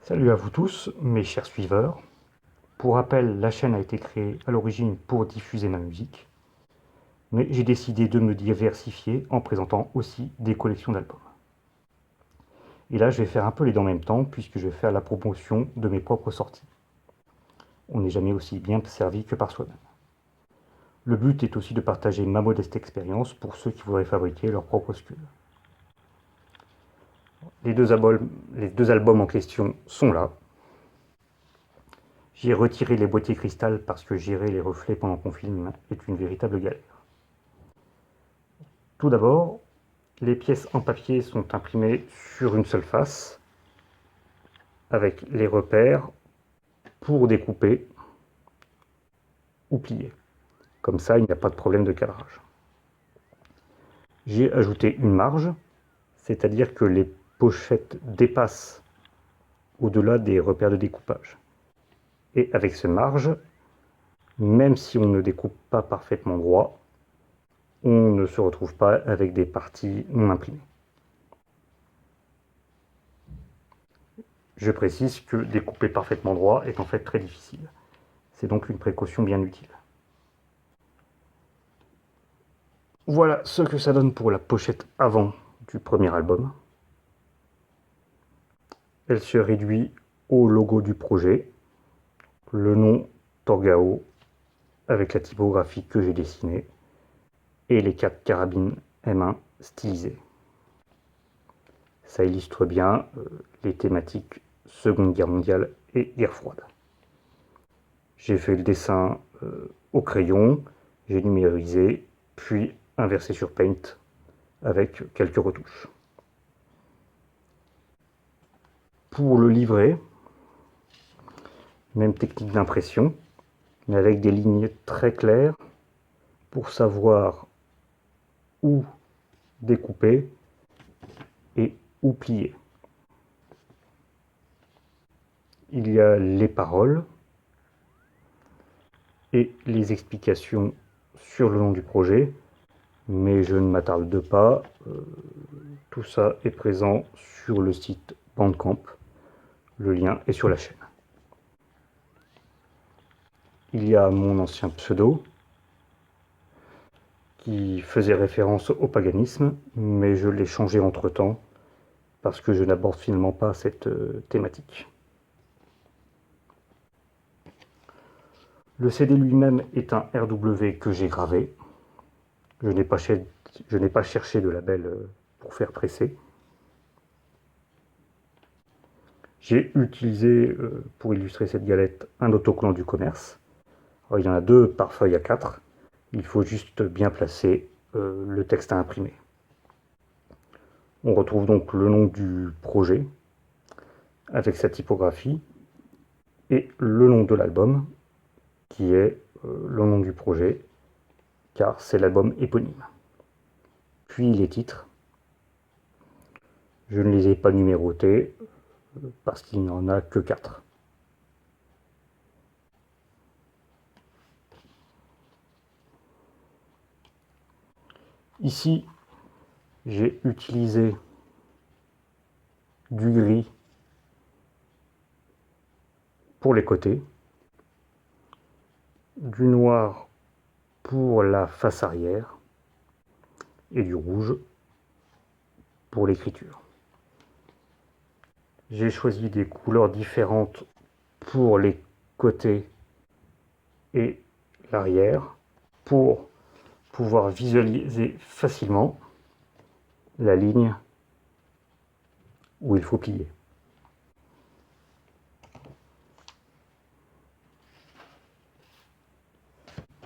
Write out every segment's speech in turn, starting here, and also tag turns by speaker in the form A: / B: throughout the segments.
A: Salut à vous tous, mes chers suiveurs. Pour rappel, la chaîne a été créée à l'origine pour diffuser ma musique, mais j'ai décidé de me diversifier en présentant aussi des collections d'albums. Et là, je vais faire un peu les deux en même temps, puisque je vais faire la promotion de mes propres sorties. On n'est jamais aussi bien servi que par soi-même. Le but est aussi de partager ma modeste expérience pour ceux qui voudraient fabriquer leur propre sculpture. Les deux albums en question sont là. J'ai retiré les boîtiers cristal parce que gérer les reflets pendant qu'on filme est une véritable galère. Tout d'abord, les pièces en papier sont imprimées sur une seule face avec les repères pour découper ou plier. Comme ça, il n'y a pas de problème de cadrage. J'ai ajouté une marge, c'est-à-dire que les pochettes dépassent au-delà des repères de découpage. Et avec ces marges, même si on ne découpe pas parfaitement droit, on ne se retrouve pas avec des parties non imprimées. Je précise que découper parfaitement droit est en fait très difficile. C'est donc une précaution bien utile. Voilà ce que ça donne pour la pochette avant du premier album. Elle se réduit au logo du projet, le nom Torgao avec la typographie que j'ai dessinée et les 4 carabines M1 stylisées. Ça illustre bien les thématiques Seconde Guerre mondiale et guerre froide. J'ai fait le dessin au crayon, j'ai numérisé, puis inversé sur Paint avec quelques retouches. Pour le livret, même technique d'impression, mais avec des lignes très claires pour savoir où découper et où plier. Il y a les paroles et les explications sur le nom du projet, mais je ne m'attarde pas. Tout ça est présent sur le site Bandcamp. Le lien est sur la chaîne. Il y a mon ancien pseudo qui faisait référence au paganisme, mais je l'ai changé entre-temps parce que je n'aborde finalement pas cette thématique. Le CD lui-même est un RW que j'ai gravé. Je n'ai pas cherché de label pour faire presser. J'ai utilisé, pour illustrer cette galette, un autocollant du commerce. Alors, il y en a 2 par feuille A4. Il faut juste bien placer le texte à imprimer. On retrouve donc le nom du projet avec sa typographie et le nom de l'album qui est le nom du projet car c'est l'album éponyme. Puis les titres. Je ne les ai pas numérotés parce qu'il n'y en a que 4. Ici, j'ai utilisé du gris pour les côtés, du noir pour la face arrière et du rouge pour l'écriture. J'ai choisi des couleurs différentes pour les côtés et l'arrière pour pouvoir visualiser facilement la ligne où il faut plier.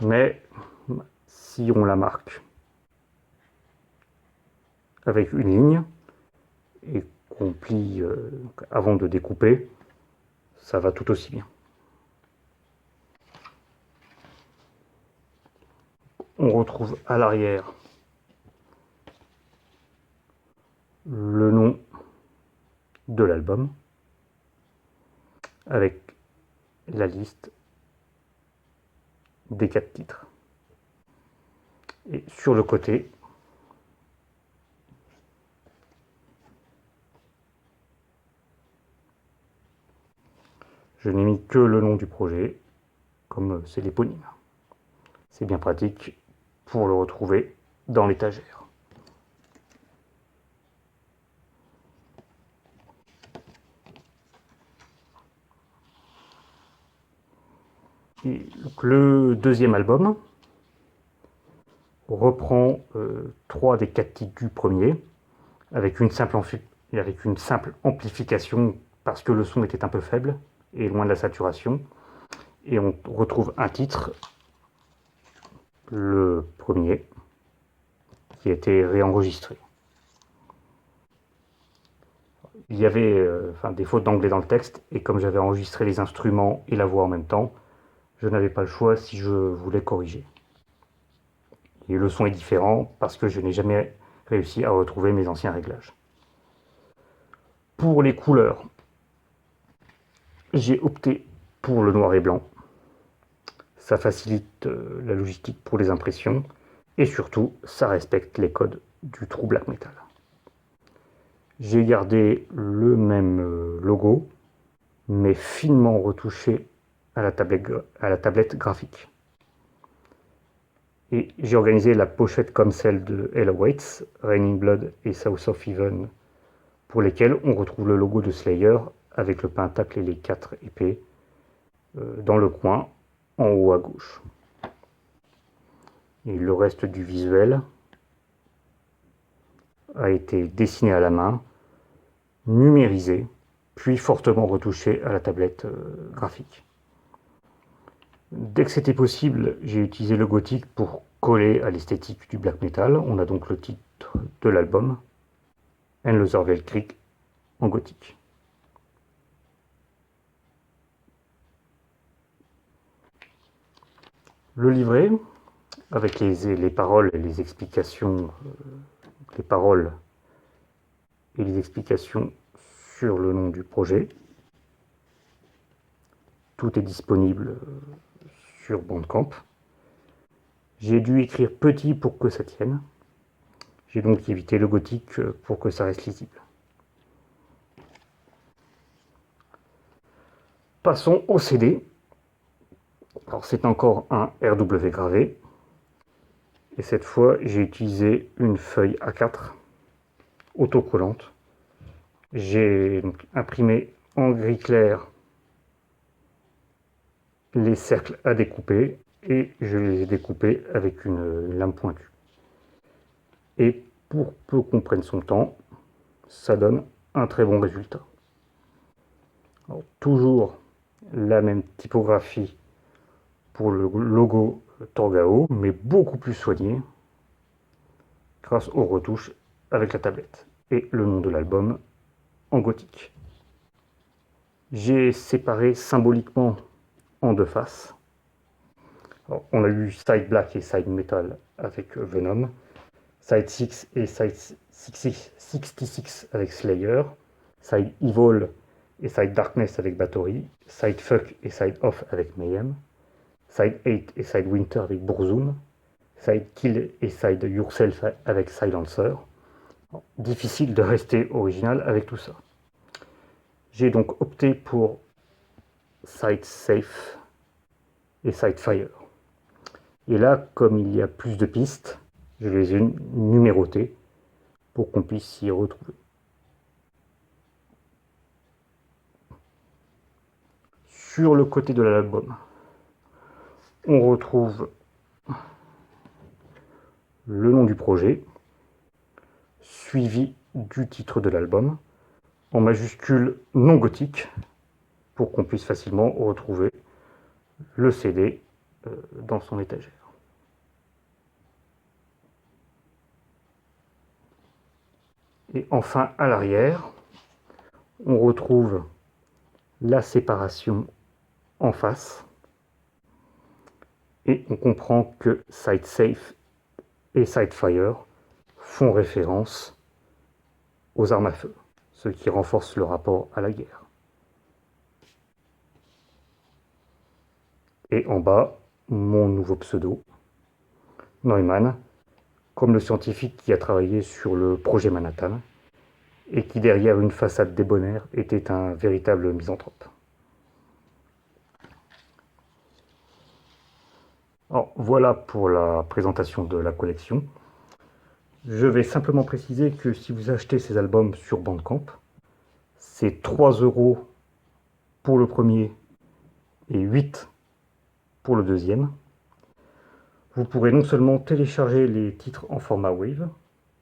A: Mais si on la marque avec une ligne et qu'on plie avant de découper, ça va tout aussi bien. On retrouve à l'arrière le nom de l'album avec la liste des 4 titres. Et sur le côté, Je n'ai mis que le nom du projet, comme c'est l'éponyme. C'est bien pratique pour le retrouver dans l'étagère. Et donc, le deuxième album reprend 3 des 4 titres du premier, avec une simple amplification parce que le son était un peu faible et loin de la saturation. Et on retrouve un titre, le premier, qui a été réenregistré. Il y avait des fautes d'anglais dans le texte, et comme j'avais enregistré les instruments et la voix en même temps, je n'avais pas le choix si je voulais corriger. Et le son est différent parce que je n'ai jamais réussi à retrouver mes anciens réglages. Pour les couleurs, j'ai opté pour le noir et blanc. Ça facilite la logistique pour les impressions et surtout, ça respecte les codes du true black metal. J'ai gardé le même logo, mais finement retouché à la tablette graphique. Et j'ai organisé la pochette comme celle de Hell Awaits, Raining Blood et South of Heaven, pour lesquels on retrouve le logo de Slayer avec le pentacle et les 4 épées dans le coin, en haut à gauche. Et le reste du visuel a été dessiné à la main, numérisé, puis fortement retouché à la tablette graphique. Dès que c'était possible, j'ai utilisé le gothique pour coller à l'esthétique du black metal. On a donc le titre de l'album, Endlöser Weltkrieg, en gothique. Le livret, avec les paroles et les explications, les paroles et les explications sur le nom du projet. Tout est disponible sur Bandcamp. J'ai dû écrire petit pour que ça tienne. J'ai donc évité le gothique pour que ça reste lisible. Passons au CD. Alors c'est encore un RW gravé. Et cette fois, j'ai utilisé une feuille A4 autocollante. J'ai donc imprimé en gris clair les cercles à découper et je les ai découpés avec une lame pointue. Et pour peu qu'on prenne son temps, ça donne un très bon résultat. Alors, toujours la même typographie pour le logo Torgao, mais beaucoup plus soigné grâce aux retouches avec la tablette et le nom de l'album en gothique. J'ai séparé symboliquement en 2 faces. Alors, on a eu Side Black et Side Metal avec Venom, Side 6 et Side 66 avec Slayer, Side Evil et Side Darkness avec Bathory, Side Fuck et Side Off avec Mayhem, Side 8 et Side Winter avec Burzum, Side Kill et Side Yourself avec Silencer. Bon, difficile de rester original avec tout ça. J'ai donc opté pour Side Safe et Side Fire. Et là, comme il y a plus de pistes, je les ai numérotées pour qu'on puisse s'y retrouver. Sur le côté de l'album, on retrouve le nom du projet, suivi du titre de l'album, en majuscule non gothique, pour qu'on puisse facilement retrouver le CD dans son étagère. Et enfin, à l'arrière, on retrouve la séparation en face. Et on comprend que Side Safe et Side Fire font référence aux armes à feu, ce qui renforce le rapport à la guerre. Et en bas, mon nouveau pseudo, Neumann, comme le scientifique qui a travaillé sur le projet Manhattan, et qui derrière une façade débonnaire était un véritable misanthrope. Alors, voilà pour la présentation de la collection. Je vais simplement préciser que si vous achetez ces albums sur Bandcamp, c'est 3 € pour le premier et 8 pour le deuxième. Vous pourrez non seulement télécharger les titres en format Wave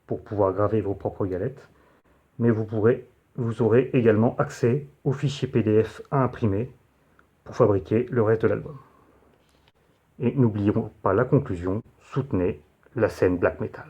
A: pour pouvoir graver vos propres galettes, mais vous aurez également accès aux fichiers PDF à imprimer pour fabriquer le reste de l'album. Et n'oublions pas la conclusion, soutenez la scène black metal.